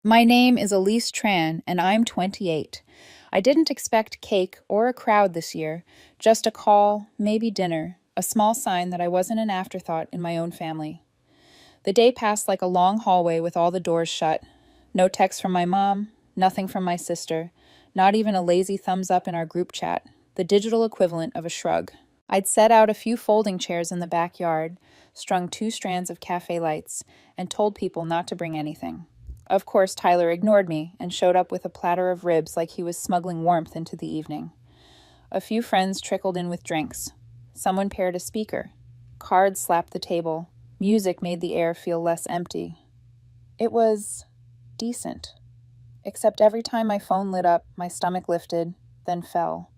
My name is Elise Tran, and I'm 28. I didn't expect cake or a crowd this year, just a call, maybe dinner, a small sign that I wasn't an afterthought in my own family. The day passed like a long hallway with all the doors shut. No text from my mom, nothing from my sister, not even a lazy thumbs up in our group chat, the digital equivalent of a shrug. I'd set out a few folding chairs in the backyard, strung 2 strands of cafe lights, and told people not to bring anything. Of course, Tyler ignored me and showed up with a platter of ribs like he was smuggling warmth into the evening. A few friends trickled in with drinks. Someone paired a speaker. Cards slapped the table. Music made the air feel less empty. It was decent. Except every time my phone lit up, my stomach lifted, then fell.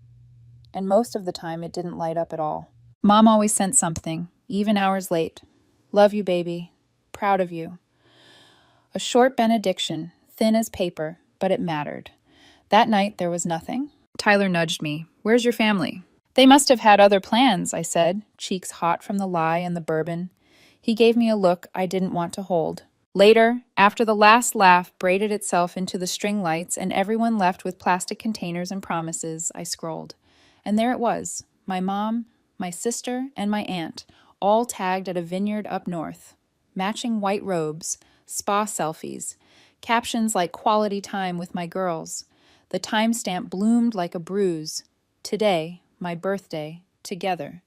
And most of the time, it didn't light up at all. Mom always sent something, even hours late. Love you, baby. Proud of you. A short benediction, thin as paper, but it mattered. That night, there was nothing. Tyler nudged me. Where's your family? They must have had other plans, I said, cheeks hot from the lie and the bourbon. He gave me a look I didn't want to hold. Later, after the last laugh braided itself into the string lights and everyone left with plastic containers and promises, I scrolled. And there it was, my mom, my sister, and my aunt, all tagged at a vineyard up north. Matching white robes, spa selfies, captions like quality time with my girls. The timestamp bloomed like a bruise. Today, my birthday, together.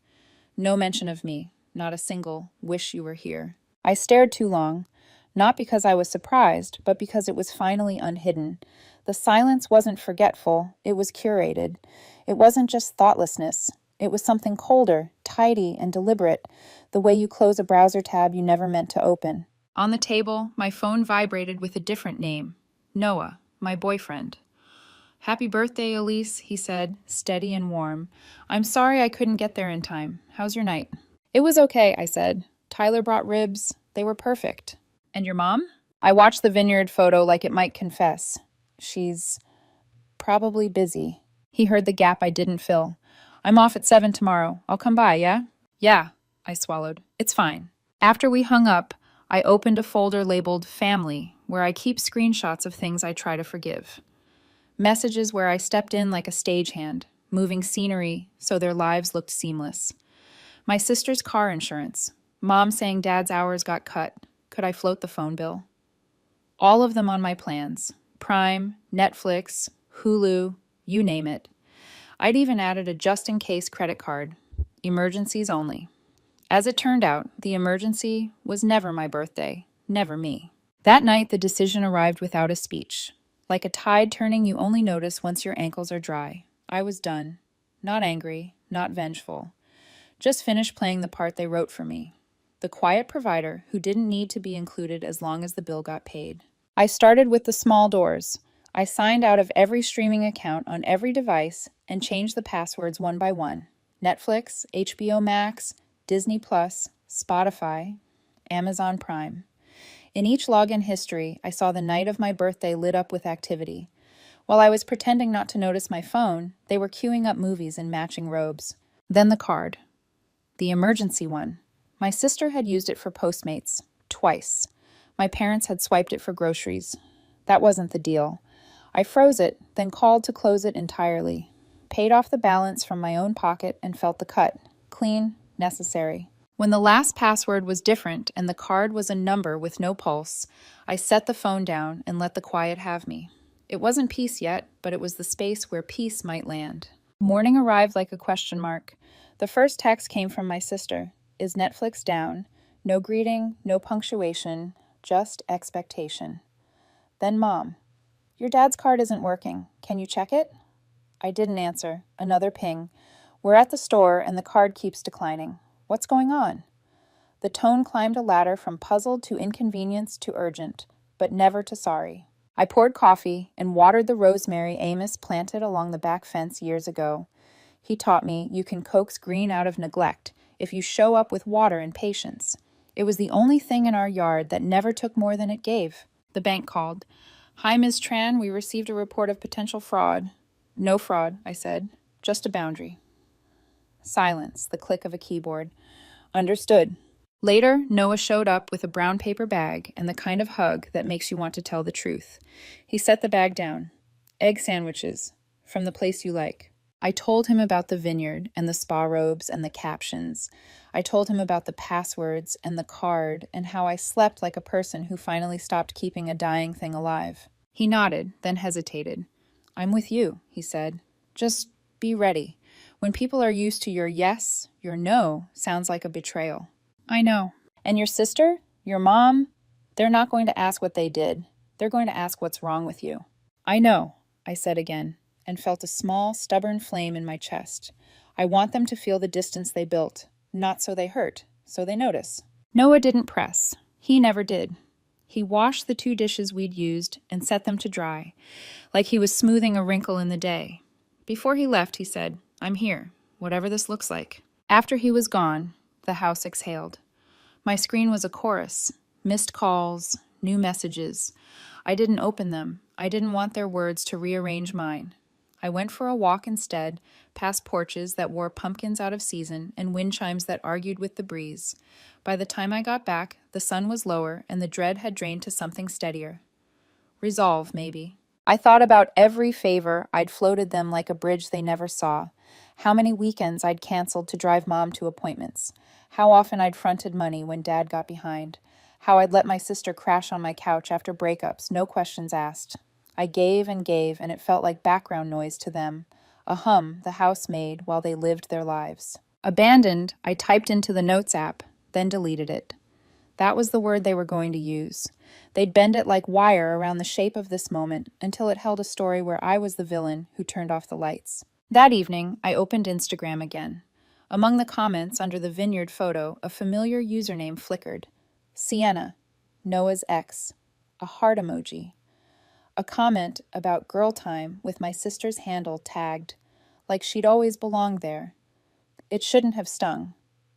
No mention of me, not a single wish you were here. I stared too long, not because I was surprised, but because it was finally unhidden. The silence wasn't forgetful, it was curated. It wasn't just thoughtlessness. It was something colder, tidy, and deliberate, the way you close a browser tab you never meant to open. On the table, my phone vibrated with a different name. Noah, my boyfriend. Happy birthday, Elise, he said, steady and warm. I'm sorry I couldn't get there in time. How's your night? It was okay, I said. Tyler brought ribs. They were perfect. And your mom? I watched the vineyard photo like it might confess. She's probably busy. He heard the gap I didn't fill. I'm off at 7 tomorrow. I'll come by, yeah? Yeah, I swallowed. It's fine. After we hung up, I opened a folder labeled Family, where I keep screenshots of things I try to forgive. Messages where I stepped in like a stagehand, moving scenery so their lives looked seamless. My sister's car insurance. Mom saying dad's hours got cut. Could I float the phone bill? All of them on my plans. Prime, Netflix, Hulu, you name it. I'd even added a just-in-case credit card. Emergencies only. As it turned out, the emergency was never my birthday, never me. That night, the decision arrived without a speech. Like a tide turning you only notice once your ankles are dry. I was done. Not angry, not vengeful. Just finished playing the part they wrote for me. The quiet provider who didn't need to be included as long as the bill got paid. I started with the small doors. I signed out of every streaming account on every device and changed the passwords one by one. Netflix, HBO Max, Disney Plus, Spotify, Amazon Prime. In each login history, I saw the night of my birthday lit up with activity. While I was pretending not to notice my phone, they were queuing up movies in matching robes. Then the card. The emergency one. My sister had used it for Postmates. Twice. My parents had swiped it for groceries. That wasn't the deal. I froze it, then called to close it entirely. Paid off the balance from my own pocket and felt the cut. Clean, necessary. When the last password was different and the card was a number with no pulse, I set the phone down and let the quiet have me. It wasn't peace yet, but it was the space where peace might land. Morning arrived like a question mark. The first text came from my sister. Is Netflix down? No greeting, no punctuation, just expectation. Then Mom. Your dad's card isn't working. Can you check it? I didn't answer. Another ping. We're at the store and the card keeps declining. What's going on? The tone climbed a ladder from puzzled to inconvenienced to urgent, but never to sorry. I poured coffee and watered the rosemary Amos planted along the back fence years ago. He taught me you can coax green out of neglect if you show up with water and patience. It was the only thing in our yard that never took more than it gave. The bank called. Hi, Ms. Tran, we received a report of potential fraud. No fraud, I said. Just a boundary. Silence, the click of a keyboard. Understood. Later, Noah showed up with a brown paper bag and the kind of hug that makes you want to tell the truth. He set the bag down. Egg sandwiches, from the place you like. I told him about the vineyard and the spa robes and the captions. I told him about the passwords and the card and how I slept like a person who finally stopped keeping a dying thing alive. He nodded, then hesitated. I'm with you, he said. Just be ready. When people are used to your yes, your no sounds like a betrayal. I know. And your sister? Your mom? They're not going to ask what they did. They're going to ask what's wrong with you. I know, I said again, and felt a small, stubborn flame in my chest. I want them to feel the distance they built, not so they hurt, so they notice. Noah didn't press. He never did. He washed the 2 dishes we'd used and set them to dry, like he was smoothing a wrinkle in the day. Before he left, he said, I'm here, whatever this looks like. After he was gone, the house exhaled. My screen was a chorus. Missed calls, new messages. I didn't open them. I didn't want their words to rearrange mine. I went for a walk instead, past porches that wore pumpkins out of season and wind chimes that argued with the breeze. By the time I got back, the sun was lower and the dread had drained to something steadier. Resolve, maybe. I thought about every favor I'd floated them like a bridge they never saw. How many weekends I'd canceled to drive Mom to appointments. How often I'd fronted money when Dad got behind. How I'd let my sister crash on my couch after breakups, no questions asked. I gave, and it felt like background noise to them. A hum the house made while they lived their lives. Abandoned, I typed into the Notes app, then deleted it. That was the word they were going to use. They'd bend it like wire around the shape of this moment until it held a story where I was the villain who turned off the lights. That evening, I opened Instagram again. Among the comments under the vineyard photo, a familiar username flickered. Sienna, Noah's ex. A heart emoji. A comment about girl time with my sister's handle tagged, like she'd always belonged there. It shouldn't have stung.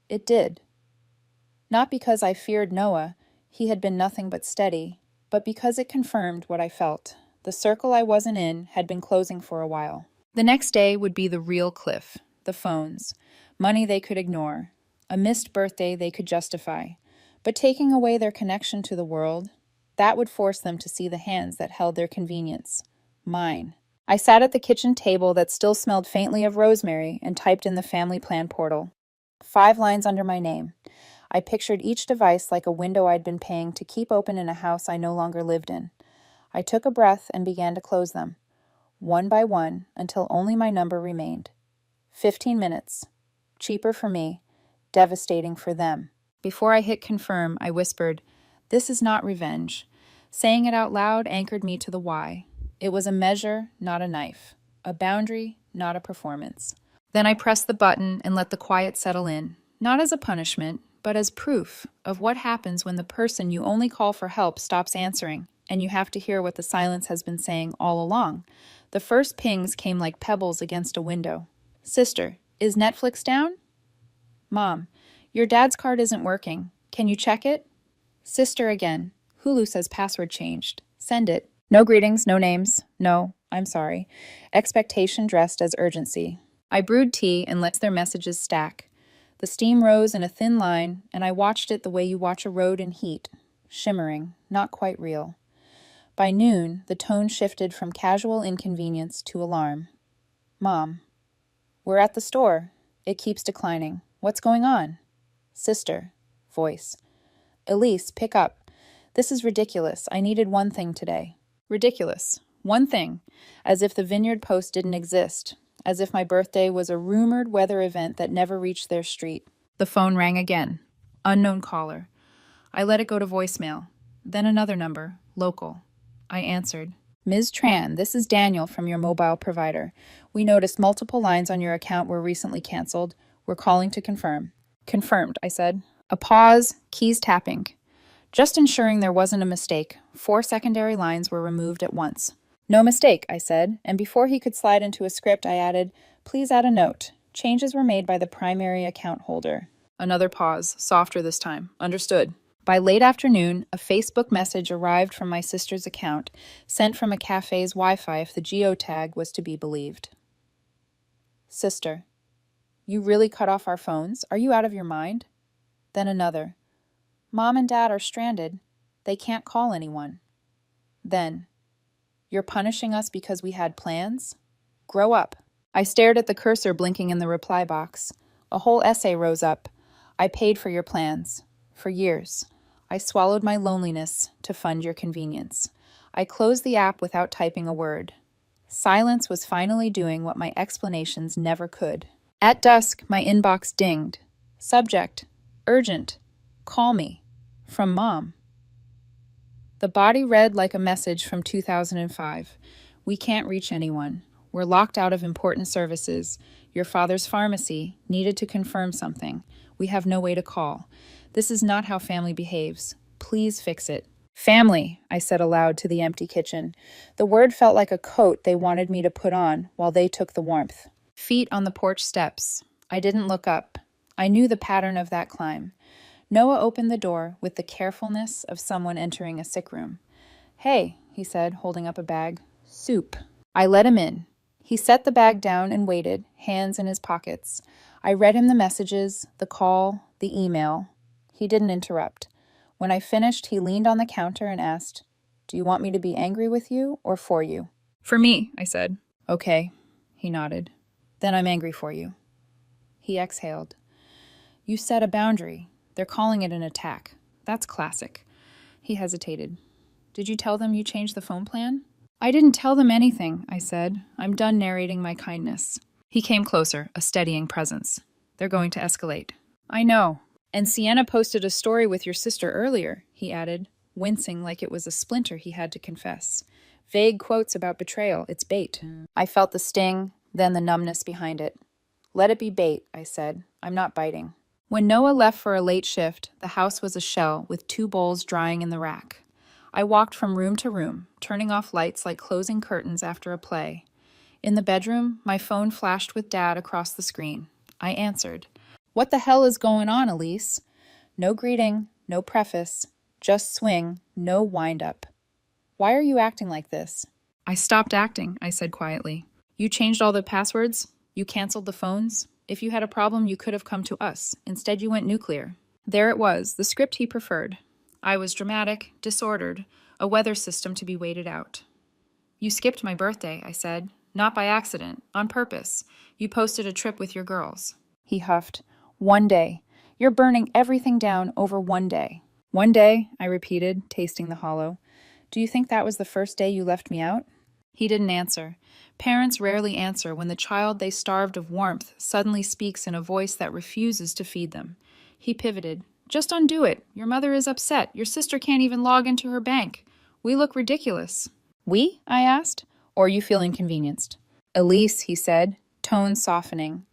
It did. Not because I feared Noah, he had been nothing but steady, but because it confirmed what I felt. The circle I wasn't in had been closing for a while. The next day would be the real cliff, the phones, money they could ignore, a missed birthday they could justify. But taking away their connection to the world, that would force them to see the hands that held their convenience. Mine. I sat at the kitchen table that still smelled faintly of rosemary and typed in the family plan portal. 5 lines under my name. I pictured each device like a window I'd been paying to keep open in a house I no longer lived in. I took a breath and began to close them, one by one, until only my number remained. 15 minutes. Cheaper for me, devastating for them. Before I hit confirm, I whispered, "This is not revenge." Saying it out loud anchored me to the why. It was a measure, not a knife. A boundary, not a performance. Then I pressed the button and let the quiet settle in, not as a punishment, but as proof of what happens when the person you only call for help stops answering, and you have to hear what the silence has been saying all along. The first pings came like pebbles against a window. "Sister, is Netflix down?" "Mom, your dad's card isn't working. Can you check it?" "Sister again. Hulu says password changed. Send it." No greetings, no names. No, I'm sorry. Expectation dressed as urgency. I brewed tea and let their messages stack. The steam rose in a thin line, and I watched it the way you watch a road in heat, shimmering, not quite real. By noon, the tone shifted from casual inconvenience to alarm. "Mom, we're at the store. It keeps declining. What's going on?" "Sister," voice. "Elise, pick up. This is ridiculous. I needed one thing today." Ridiculous. One thing. As if the Vineyard Post didn't exist. As if my birthday was a rumored weather event that never reached their street. The phone rang again. Unknown caller. I let it go to voicemail. Then another number. Local. I answered. "Ms. Tran, this is Daniel from your mobile provider. We noticed multiple lines on your account were recently canceled. We're calling to confirm." "Confirmed," I said. A pause, keys tapping. Just ensuring there wasn't a mistake, 4 secondary lines were removed at once. "No mistake," I said, and before he could slide into a script, I added, "Please add a note. Changes were made by the primary account holder." Another pause, softer this time. "Understood." By late afternoon, a Facebook message arrived from my sister's account, sent from a cafe's Wi-Fi if the geotag was to be believed. "Sister, you really cut off our phones? Are you out of your mind?" Then another. Mom and Dad are stranded. They can't call anyone. Then, you're punishing us because we had plans? Grow up. I stared at the cursor blinking in the reply box. A whole essay rose up. I paid for your plans. For years. I swallowed my loneliness to fund your convenience. I closed the app without typing a word. Silence was finally doing what my explanations never could. At dusk, my inbox dinged. Subject: urgent. Call me. From Mom. The body read like a message from 2005. We can't reach anyone. We're locked out of important services. Your father's pharmacy needed to confirm something. We have no way to call. This is not how family behaves. Please fix it. Family, I said aloud to the empty kitchen. The word felt like a coat they wanted me to put on while they took the warmth. Feet on the porch steps. I didn't look up. I knew the pattern of that climb. Noah opened the door with the carefulness of someone entering a sick room. Hey, he said, holding up a bag. Soup. I let him in. He set the bag down and waited, hands in his pockets. I read him the messages, the call, the email. He didn't interrupt. When I finished, he leaned on the counter and asked, Do you want me to be angry with you or for you? For me, I said. Okay, he nodded. Then I'm angry for you. He exhaled. You set a boundary. They're calling it an attack. That's classic. He hesitated. Did you tell them you changed the phone plan? I didn't tell them anything, I said. I'm done narrating my kindness. He came closer, a steadying presence. They're going to escalate. I know. And Sienna posted a story with your sister earlier, he added, wincing like it was a splinter he had to confess. Vague quotes about betrayal. It's bait. I felt the sting, then the numbness behind it. Let it be bait, I said. I'm not biting. When Noah left for a late shift, the house was a shell with 2 bowls drying in the rack. I walked from room to room, turning off lights like closing curtains after a play. In the bedroom, my phone flashed with Dad across the screen. I answered. What the hell is going on, Elise? No greeting, no preface, just swing, no wind-up. Why are you acting like this? I stopped acting, I said quietly. You changed all the passwords? You canceled the phones? If you had a problem, you could have come to us. Instead, you went nuclear. There it was, the script he preferred. I was dramatic, disordered, a weather system to be waited out. You skipped my birthday, I said. Not by accident, on purpose. You posted a trip with your girls. He huffed. One day. You're burning everything down over one day. One day, I repeated, tasting the hollow. Do you think that was the first day you left me out? He didn't answer. Parents rarely answer when the child they starved of warmth suddenly speaks in a voice that refuses to feed them. He pivoted. Just undo it. Your mother is upset. Your sister can't even log into her bank. We look ridiculous. We? I asked. Or you feel inconvenienced? Elise, he said, tone softening.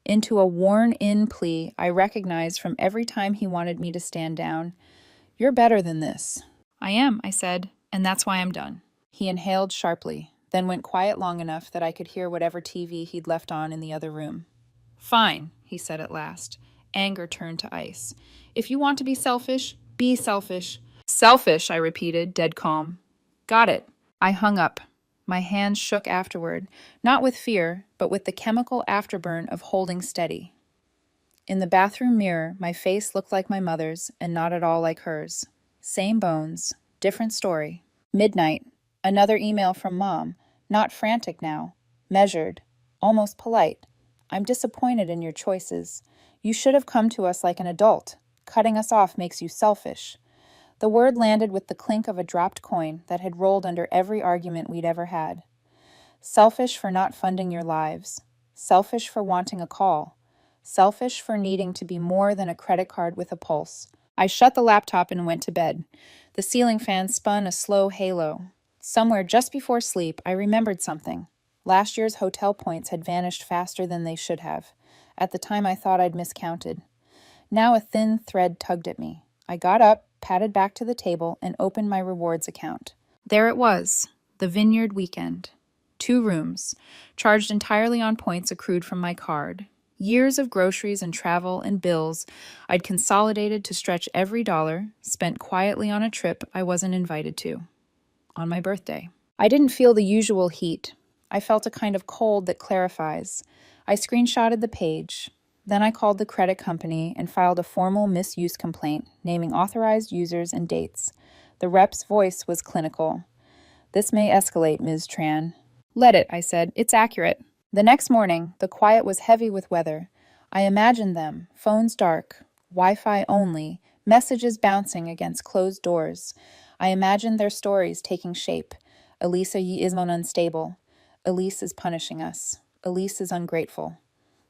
Into a worn-in plea I recognized from every time he wanted me to stand down. You're better than this. I am, I said, and that's why I'm done. He inhaled sharply, then went quiet long enough that I could hear whatever TV he'd left on in the other room. Fine, he said at last. Anger turned to ice. If you want to be selfish, be selfish. Selfish, I repeated, dead calm. Got it. I hung up. My hands shook afterward, not with fear, but with the chemical afterburn of holding steady. In the bathroom mirror, my face looked like my mother's and not at all like hers. Same bones, different story. Midnight. Another email from Mom, not frantic now, measured, almost polite. I'm disappointed in your choices. You should have come to us like an adult. Cutting us off makes you selfish. The word landed with the clink of a dropped coin that had rolled under every argument we'd ever had. Selfish for not funding your lives. Selfish for wanting a call. Selfish for needing to be more than a credit card with a pulse. I shut the laptop and went to bed. The ceiling fan spun a slow halo. Somewhere just before sleep, I remembered something. Last year's hotel points had vanished faster than they should have. At the time, I thought I'd miscounted. Now a thin thread tugged at me. I got up, padded back to the table, and opened my rewards account. There it was, the Vineyard Weekend. 2 rooms, charged entirely on points accrued from my card. Years of groceries and travel and bills I'd consolidated to stretch every dollar, spent quietly on a trip I wasn't invited to. On my birthday. I didn't feel the usual heat. I felt a kind of cold that clarifies. I screenshotted the page. Then I called the credit company and filed a formal misuse complaint, naming authorized users and dates. The rep's voice was clinical. "This may escalate, Ms. Tran." "Let it," I said. "It's accurate." The next morning, the quiet was heavy with weather. I imagined them, phones dark, Wi-Fi only, messages bouncing against closed doors. I imagined their stories taking shape. Elisa ye is unstable. Elise is punishing us. Elise is ungrateful.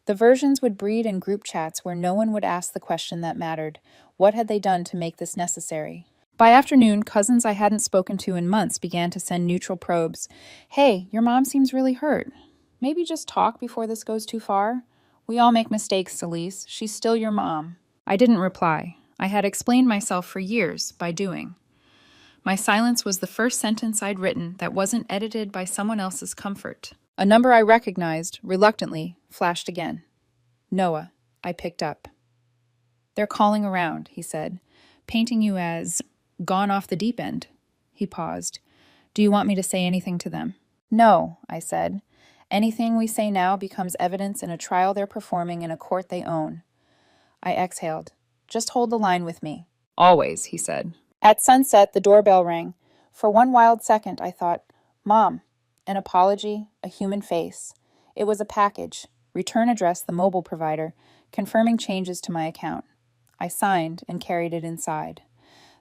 The versions would breed in group chats where no one would ask the question that mattered. What had they done to make this necessary? By afternoon, cousins I hadn't spoken to in months began to send neutral probes. "Hey, your mom seems really hurt. Maybe just talk before this goes too far? We all make mistakes, Elise. She's still your mom." I didn't reply. I had explained myself for years by doing. My silence was the first sentence I'd written that wasn't edited by someone else's comfort. A number I recognized, reluctantly, flashed again. Noah. I picked up. "They're calling around," he said, "painting you as gone off the deep end." He paused. "Do you want me to say anything to them?" "No," I said. "Anything we say now becomes evidence in a trial they're performing in a court they own." I exhaled. "Just hold the line with me." "Always," he said. At sunset, the doorbell rang. For one wild second, I thought, "Mom." An apology, a human face. It was a package. Return address, the mobile provider, confirming changes to my account. I signed and carried it inside.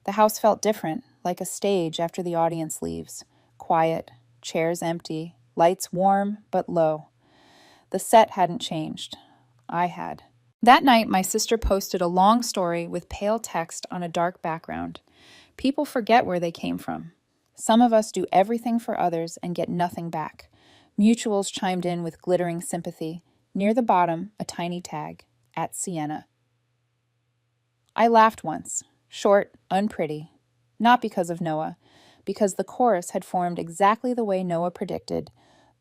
The house felt different, like a stage after the audience leaves. Quiet, chairs empty, lights warm but low. The set hadn't changed. I had. That night, my sister posted a long story with pale text on a dark background. People forget where they came from. Some of us do everything for others and get nothing back. Mutuals chimed in with glittering sympathy. Near the bottom, a tiny tag, at Sienna. I laughed once, short, unpretty. Not because of Noah, because the chorus had formed exactly the way Noah predicted.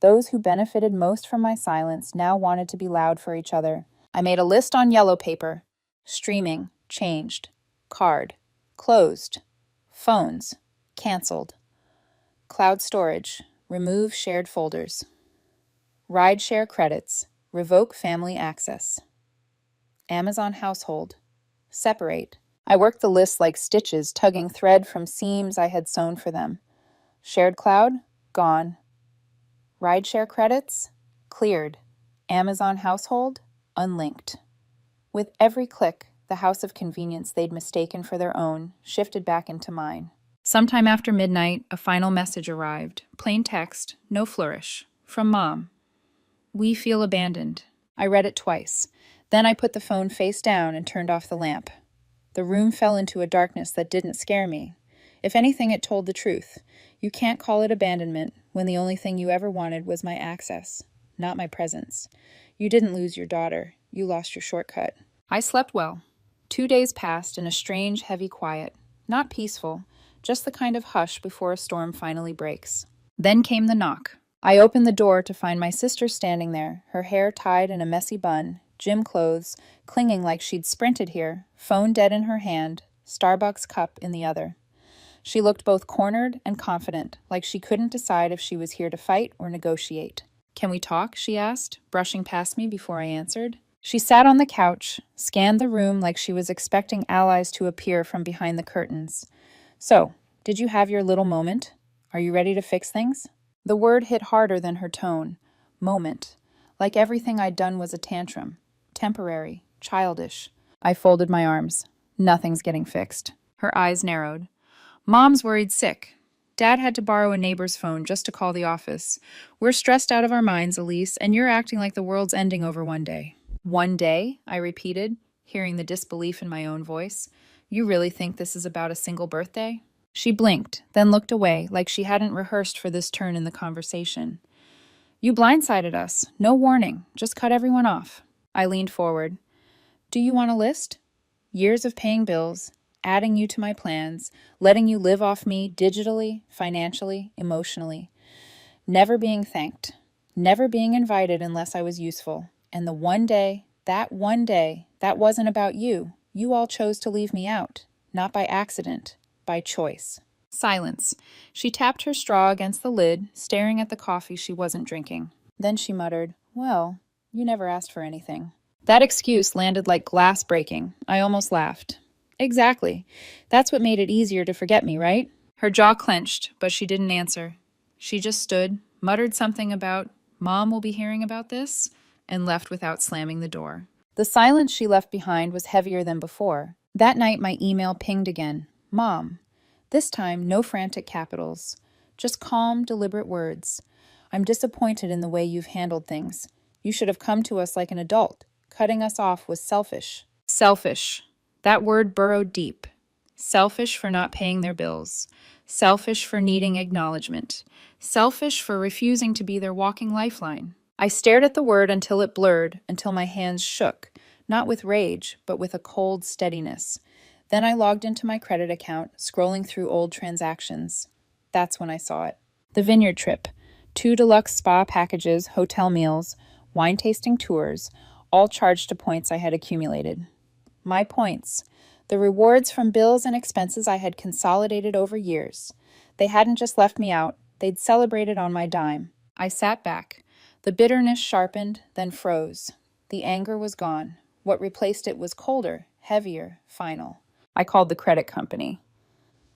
Those who benefited most from my silence now wanted to be loud for each other. I made a list on yellow paper. Streaming, changed. Card, closed. Phones, canceled. Cloud storage, remove shared folders. Rideshare credits, revoke family access. Amazon household, separate. I worked the list like stitches, tugging thread from seams I had sewn for them. Shared cloud, gone. Rideshare credits, cleared. Amazon household, unlinked. With every click, the house of convenience they'd mistaken for their own shifted back into mine. Sometime after midnight, a final message arrived. Plain text, no flourish. From Mom. "We feel abandoned." I read it twice. Then I put the phone face down and turned off the lamp. The room fell into a darkness that didn't scare me. If anything, it told the truth. You can't call it abandonment when the only thing you ever wanted was my access, not my presence. You didn't lose your daughter. You lost your shortcut. I slept well. 2 days passed in a strange, heavy quiet. Not peaceful, just the kind of hush before a storm finally breaks. Then came the knock. I opened the door to find my sister standing there, her hair tied in a messy bun, gym clothes, clinging like she'd sprinted here, phone dead in her hand, Starbucks cup in the other. She looked both cornered and confident, like she couldn't decide if she was here to fight or negotiate. "Can we talk?" she asked, brushing past me before I answered. She sat on the couch, scanned the room like she was expecting allies to appear from behind the curtains. "So, did you have your little moment? Are you ready to fix things?" The word hit harder than her tone. Moment. Like everything I'd done was a tantrum. Temporary. Childish. I folded my arms. Nothing's getting fixed. Her eyes narrowed. "Mom's worried sick. Dad had to borrow a neighbor's phone just to call the office. We're stressed out of our minds, Elise, and you're acting like the world's ending over one day." "One day?" I repeated, hearing the disbelief in my own voice. "You really think this is about a single birthday?" She blinked, then looked away, like she hadn't rehearsed for this turn in the conversation. "You blindsided us. No warning. Just cut everyone off." I leaned forward. "Do you want a list? Years of paying bills, adding you to my plans, letting you live off me digitally, financially, emotionally. Never being thanked. Never being invited unless I was useful. And the one day, that wasn't about you. You all chose to leave me out. Not by accident, by choice." Silence. She tapped her straw against the lid, staring at the coffee she wasn't drinking. Then she muttered, "Well, you never asked for anything." That excuse landed like glass breaking. I almost laughed. Exactly. That's what made it easier to forget me, right? Her jaw clenched, but she didn't answer. She just stood, muttered something about, "Mom will be hearing about this," and left without slamming the door. The silence she left behind was heavier than before. That night, my email pinged again. Mom. This time, no frantic capitals. Just calm, deliberate words. I'm disappointed in the way you've handled things. You should have come to us like an adult. Cutting us off was selfish. Selfish. That word burrowed deep. Selfish for not paying their bills. Selfish for needing acknowledgement. Selfish for refusing to be their walking lifeline. I stared at the word until it blurred, until my hands shook, not with rage, but with a cold steadiness. Then I logged into my credit account, scrolling through old transactions. That's when I saw it. The vineyard trip. 2 deluxe spa packages, hotel meals, wine tasting tours, all charged to points I had accumulated. My points. The rewards from bills and expenses I had consolidated over years. They hadn't just left me out, they'd celebrated on my dime. I sat back. The bitterness sharpened, then froze. The anger was gone. What replaced it was colder, heavier, final. I called the credit company.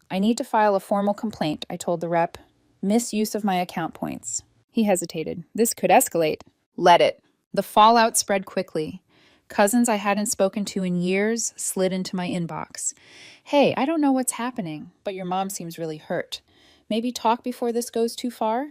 I need to file a formal complaint, I told the rep. Misuse of my account points. He hesitated. This could escalate. Let it. The fallout spread quickly. Cousins I hadn't spoken to in years slid into my inbox. Hey, I don't know what's happening, but your mom seems really hurt. Maybe talk before this goes too far?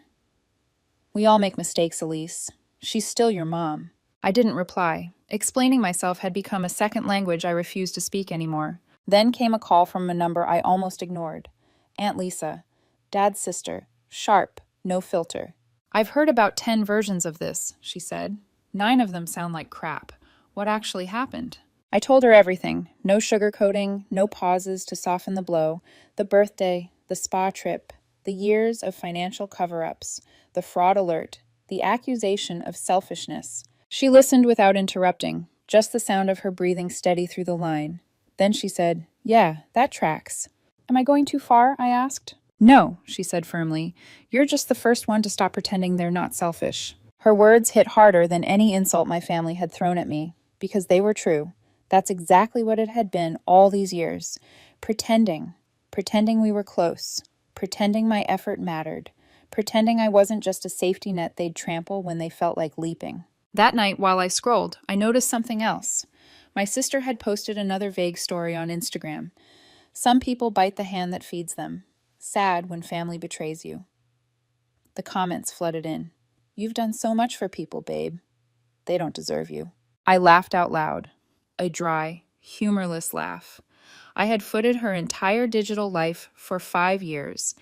We all make mistakes, Elise. She's still your mom. I didn't reply. Explaining myself had become a second language I refused to speak anymore. Then came a call from a number I almost ignored. Aunt Lisa. Dad's sister. Sharp. No filter. I've heard about 10 versions of this, she said. 9 of them sound like crap. What actually happened? I told her everything. No sugarcoating, no pauses to soften the blow. The birthday, the spa trip, the years of financial cover-ups, the fraud alert, the accusation of selfishness. She listened without interrupting, just the sound of her breathing steady through the line. Then she said, "Yeah, that tracks." Am I going too far? I asked. No, she said firmly. You're just the first one to stop pretending they're not selfish. Her words hit harder than any insult my family had thrown at me, because they were true. That's exactly what it had been all these years. Pretending. Pretending we were close. Pretending my effort mattered. Pretending I wasn't just a safety net they'd trample when they felt like leaping. That night, while I scrolled, I noticed something else. My sister had posted another vague story on Instagram. Some people bite the hand that feeds them. Sad when family betrays you. The comments flooded in. You've done so much for people, babe. They don't deserve you. I laughed out loud. A dry, humorless laugh. I had footed her entire digital life for 5 years,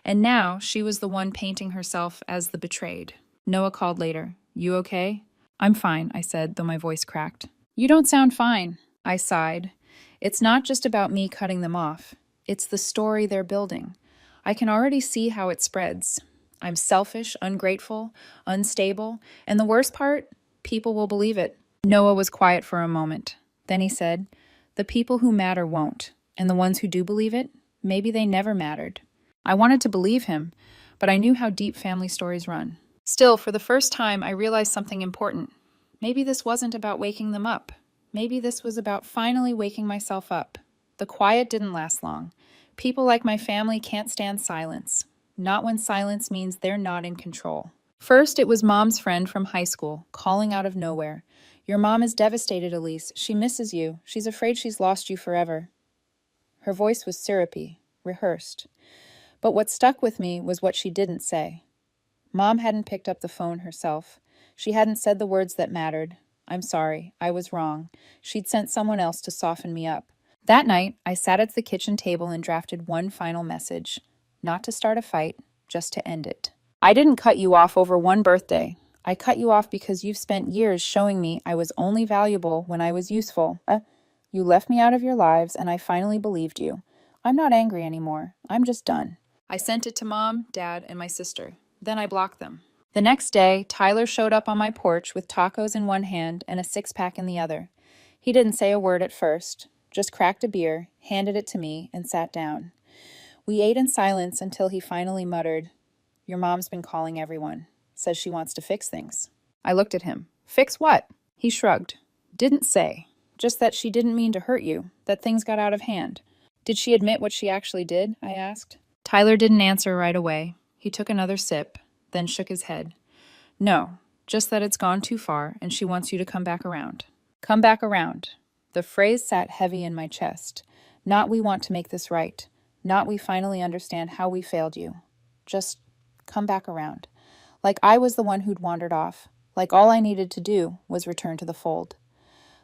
and now she was the one painting herself as the betrayed. Noah called later. You okay? I'm fine, I said, though my voice cracked. You don't sound fine, I sighed. It's not just about me cutting them off. It's the story they're building. I can already see how it spreads. I'm selfish, ungrateful, unstable, and the worst part, people will believe it. Noah was quiet for a moment. Then he said, the people who matter won't, and the ones who do believe it, maybe they never mattered. I wanted to believe him, but I knew how deep family stories run. Still, for the first time, I realized something important. Maybe this wasn't about waking them up. Maybe this was about finally waking myself up. The quiet didn't last long. People like my family can't stand silence. Not when silence means they're not in control. First, it was Mom's friend from high school, calling out of nowhere. Your mom is devastated, Elise. She misses you. She's afraid she's lost you forever. Her voice was syrupy, rehearsed. But what stuck with me was what she didn't say. Mom hadn't picked up the phone herself. She hadn't said the words that mattered. I'm sorry, I was wrong. She'd sent someone else to soften me up. That night, I sat at the kitchen table and drafted one final message. Not to start a fight, just to end it. I didn't cut you off over one birthday. I cut you off because you've spent years showing me I was only valuable when I was useful. You left me out of your lives, and I finally believed you. I'm not angry anymore. I'm just done. I sent it to Mom, Dad, and my sister. Then I blocked them. The next day, Tyler showed up on my porch with tacos in one hand and a 6-pack in the other. He didn't say a word at first, just cracked a beer, handed it to me, and sat down. We ate in silence until he finally muttered, Your mom's been calling everyone. Says she wants to fix things. I looked at him. Fix what? He shrugged. Didn't say. Just that she didn't mean to hurt you, that things got out of hand. Did she admit what she actually did? I asked. Tyler didn't answer right away. He took another sip, then shook his head. No, just that it's gone too far and she wants you to come back around. Come back around. The phrase sat heavy in my chest. Not we want to make this right. Not we finally understand how we failed you. Just come back around. Like I was the one who'd wandered off. Like all I needed to do was return to the fold.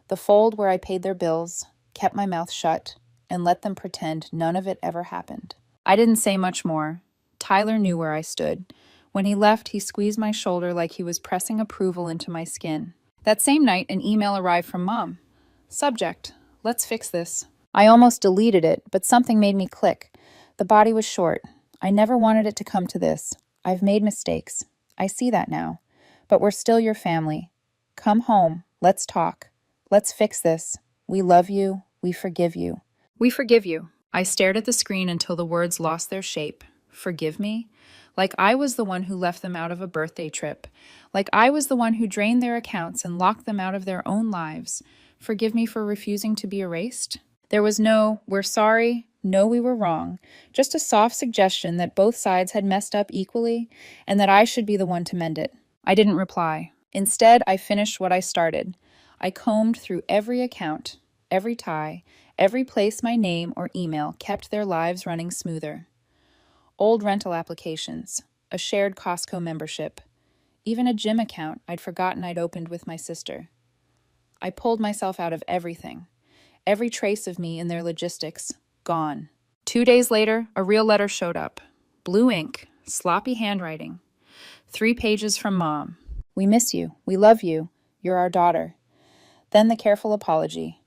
The fold where I paid their bills, kept my mouth shut, and let them pretend none of it ever happened. I didn't say much more. Tyler knew where I stood. When he left, he squeezed my shoulder like he was pressing approval into my skin. That same night, an email arrived from Mom. Subject: let's fix this. I almost deleted it, but something made me click. The body was short. I never wanted it to come to this. I've made mistakes. I see that now. But we're still your family. Come home. Let's talk. Let's fix this. We love you. We forgive you. We forgive you. I stared at the screen until the words lost their shape. Forgive me? Like I was the one who left them out of a birthday trip. Like I was the one who drained their accounts and locked them out of their own lives. Forgive me for refusing to be erased? There was no, we're sorry, no, we were wrong. Just a soft suggestion that both sides had messed up equally and that I should be the one to mend it. I didn't reply. Instead, I finished what I started. I combed through every account, every tie, every place my name or email kept their lives running smoother. Old rental applications, a shared Costco membership, even a gym account I'd forgotten I'd opened with my sister. I pulled myself out of everything. Every trace of me in their logistics, gone. 2 days later, a real letter showed up. Blue ink, sloppy handwriting. 3 pages from Mom. We miss you. We love you. You're our daughter. Then the careful apology.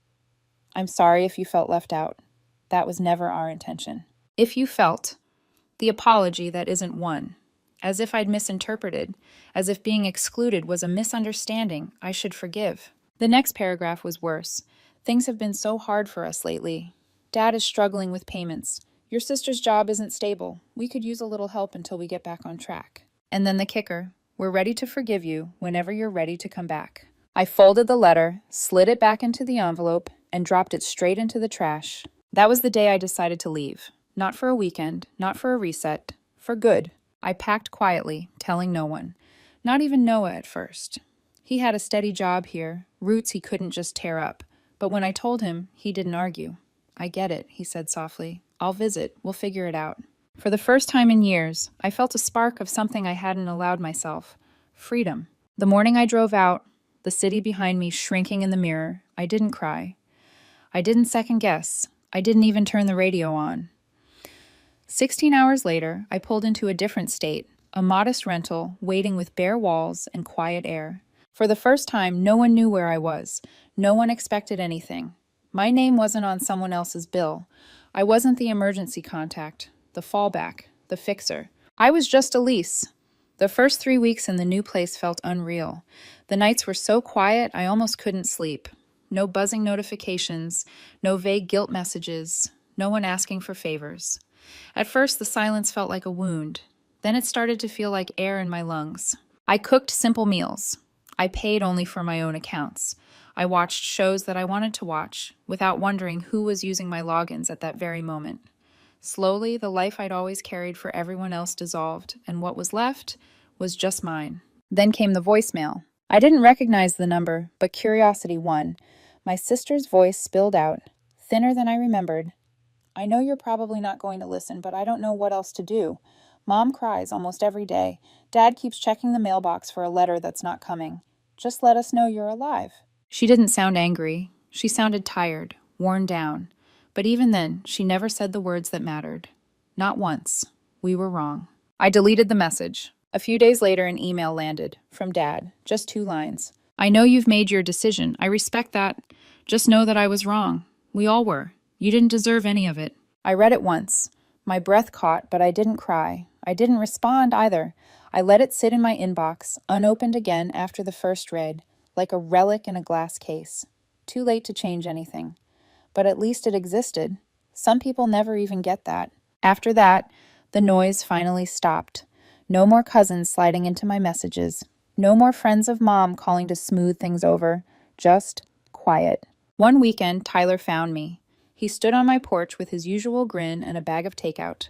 I'm sorry if you felt left out. That was never our intention. If you felt, the apology that isn't one. As if I'd misinterpreted, as if being excluded was a misunderstanding I should forgive. The next paragraph was worse. Things have been so hard for us lately. Dad is struggling with payments. Your sister's job isn't stable. We could use a little help until we get back on track. And then the kicker. We're ready to forgive you whenever you're ready to come back. I folded the letter, slid it back into the envelope, and dropped it straight into the trash. That was the day I decided to leave. Not for a weekend, not for a reset, for good. I packed quietly, telling no one. Not even Noah at first. He had a steady job here, roots he couldn't just tear up. But when I told him, he didn't argue. I get it, he said softly. I'll visit. We'll figure it out. For the first time in years, I felt a spark of something I hadn't allowed myself. Freedom. The morning I drove out, the city behind me shrinking in the mirror, I didn't cry. I didn't second guess. I didn't even turn the radio on. 16 hours later, I pulled into a different state, a modest rental, waiting with bare walls and quiet air. For the first time, no one knew where I was. No one expected anything. My name wasn't on someone else's bill. I wasn't the emergency contact, the fallback, the fixer. I was just Elise. The first 3 weeks in the new place felt unreal. The nights were so quiet, I almost couldn't sleep. No buzzing notifications, no vague guilt messages, no one asking for favors. At first, the silence felt like a wound. Then it started to feel like air in my lungs. I cooked simple meals. I paid only for my own accounts. I watched shows that I wanted to watch, without wondering who was using my logins at that very moment. Slowly, the life I'd always carried for everyone else dissolved, and what was left was just mine. Then came the voicemail. I didn't recognize the number, but curiosity won. My sister's voice spilled out, thinner than I remembered. I know you're probably not going to listen, but I don't know what else to do. Mom cries almost every day. Dad keeps checking the mailbox for a letter that's not coming. Just let us know you're alive. She didn't sound angry. She sounded tired, worn down. But even then, she never said the words that mattered. Not once. We were wrong. I deleted the message. A few days later, an email landed. From Dad. Just 2 lines. I know you've made your decision. I respect that. Just know that I was wrong. We all were. You didn't deserve any of it. I read it once. My breath caught, but I didn't cry. I didn't respond either. I let it sit in my inbox, unopened again after the first read, like a relic in a glass case. Too late to change anything. But at least it existed. Some people never even get that. After that, the noise finally stopped. No more cousins sliding into my messages. No more friends of Mom calling to smooth things over. Just Quiet. One weekend, Tyler found me. He stood on my porch with his usual grin and a bag of takeout.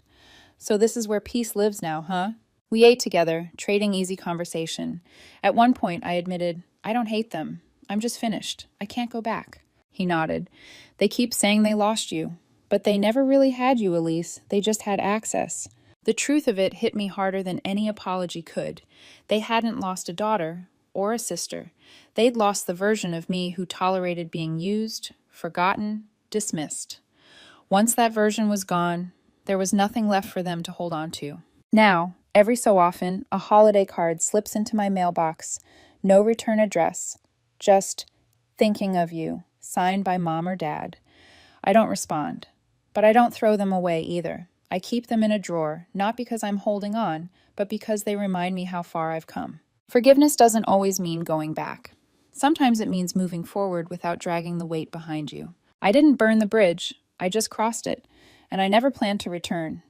So this is where peace lives now, huh? We ate together, trading easy conversation. At one point, I admitted, I don't hate them. I'm just finished. I can't go back. He nodded. They keep saying they lost you. But they never really had you, Elise. They just had access. The truth of it hit me harder than any apology could. They hadn't lost a daughter or a sister. They'd lost the version of me who tolerated being used, forgotten, dismissed. Once that version was gone, there was nothing left for them to hold on to. Now, every so often, a holiday card slips into my mailbox. No return address. Just thinking of you, signed by mom or dad. I don't respond. But I don't throw them away either. I keep them in a drawer, not because I'm holding on, but because they remind me how far I've come. Forgiveness doesn't always mean going back. Sometimes it means moving forward without dragging the weight behind you. I didn't burn the bridge, I just crossed it, and I never plan to return.